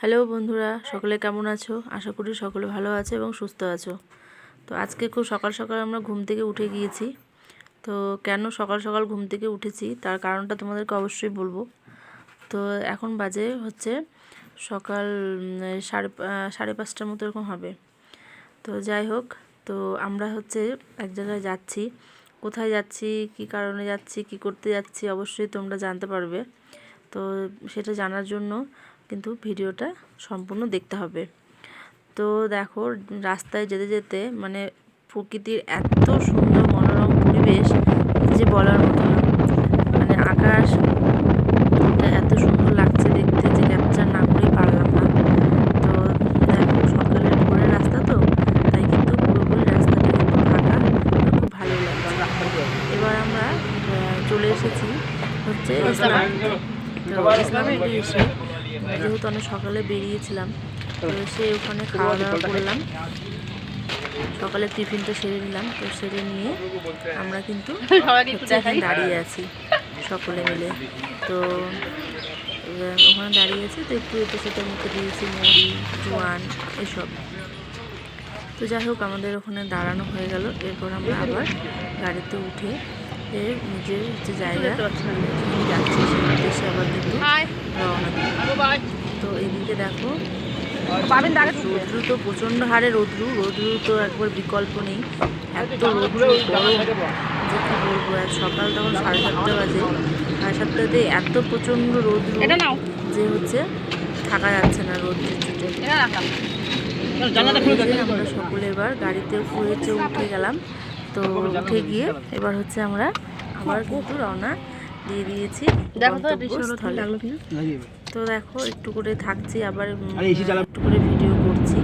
Hello বন্ধুরা, সকলে কেমন আছো? আশা করি সকলে ভালো আছে এবং সুস্থ আছো। তো আজকে খুব সকাল সকাল আমরা ঘুম থেকে উঠে গিয়েছি। তো কেন সকাল সকাল ঘুম থেকে উঠেছি তার কারণটা তোমাদেরকে অবশ্যই বলবো। তো এখন বাজে হচ্ছে সকাল সাড়ে পাঁচটার মতো এরকম হবে। তো যাই হোক, তো আমরা হচ্ছে এক জায়গায় যাচ্ছি। কোথায় যাচ্ছি, কি কারণে যাচ্ছি, কি করতে যাচ্ছি অবশ্যই তোমরা জানতে পারবে। তো সেটা জানার জন্য কিন্তু ভিডিওটা সম্পূর্ণ দেখতে হবে। তো দেখো, রাস্তায় যেতে যেতে মানে প্রকৃতির এত সুন্দর মনোরম পরিবেশ যে বলার মতো না। মানে আকাশ এত সুন্দর লাগছে দেখতে যে ক্যাপচার না করেই পারলাম না। তো দেখো, সকালের ভোরের রাস্তা, তো তাই কিন্তু পুরোপুরি রাস্তাটা কিন্তু ফাঁকা, খুব ভালো লাগছে। এবার আমরা চলে এসেছি হচ্ছে ইসলামপুরে। তো ইসলামপুরে এসে যেহেতু অনেক সকালে বেরিয়েছিলাম, তো সে ওখানে খাওয়া দাওয়া করলাম, সকালে টিফিনটা সেরে নিলাম। তো সেরে নিয়ে আমরা কিন্তু এখানে দাঁড়িয়ে আছি সকলে মিলে। তো ওখানে দাঁড়িয়ে আছি, তো একটু এতে সেটার মুখে দিয়েছি মুড়ি, জোয়ান এসব। তো যাই হোক, আমাদের ওখানে দাঁড়ানো হয়ে গেল। এরপর আমরা আবার গাড়িতে উঠে নিজের যে জায়গা যাচ্ছি সেই উদ্দেশ্যে আবার কিন্তু রওনা দিই। তো এদিকে দেখো, রৌদ্রু তো প্রচণ্ড হারে রৌদ্রু তো একবার বিকল্প নেই। এত রৌদ্রু গরম যে কী বলবো। এক সকাল তখন 7:30 বাজে, 7:30টাতে এত প্রচণ্ড রৌদ্রু যে হচ্ছে থাকা যাচ্ছে না রৌদ্রের চুটে। আমরা সকলে এবার গাড়িতে উঠে গেলাম। তো উঠে গিয়ে এবার হচ্ছে আমরা আবার কিন্তু রওনা দিয়ে দিয়েছি গন্তব্যস্থলে। তো দেখো, একটু করে থাকছি, আবার একটু করে ভিডিও করছি।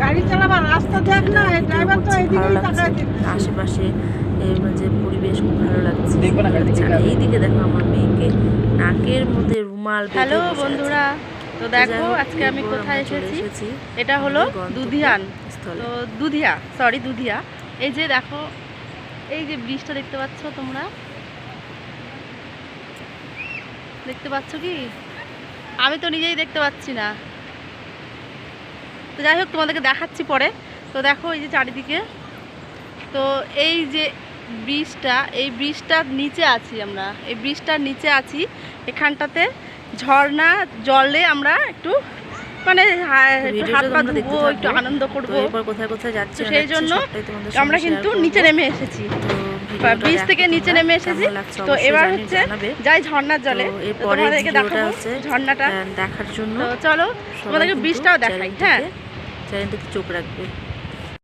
ভালো লাগছে আশেপাশে যে পরিবেশ, খুব ভালো লাগছে। এইদিকে দেখো আমার মেয়েকে নাকের মধ্যে রুমাল। হ্যালো বন্ধুরা, তো দেখো আজকে আমি কোথায় এসেছি। এটা হলো দুধিয়ান, তো দুধিয়া। এই যে দেখো, এই যে ব্রিজটা দেখতে পাচ্ছ তোমরা, দেখতে পাচ্ছ কি? আমি তো নিজেই দেখতে পাচ্ছি না। তো যাই হোক, তোমাদেরকে দেখাচ্ছি পরে। তো দেখো এই যে চারিদিকে, তো এই যে এই ব্রিজটার নিচে আছি আমরা। এই ব্রিজটার নিচে আছি, এখানটাতে ঝর্ণা জলে আমরা একটু মানে হাত পা ধুবো, একটু আনন্দ করবো। কোথায় যাচ্ছি সেই জন্য আমরা কিন্তু নিচে নেমে এসেছি, ব্রিজ থেকে নিচে নেমে এসেছি। তো এবার হচ্ছে যাই ঝর্ণার জলে, তোমাদেরকে দেখাবো ঝর্ণাটা দেখার জন্য। তো চলো তোমাদেরকে ব্রিজটাও দেখাই। হ্যাঁ, চ্যানেলটাতে চোখ রাখবে।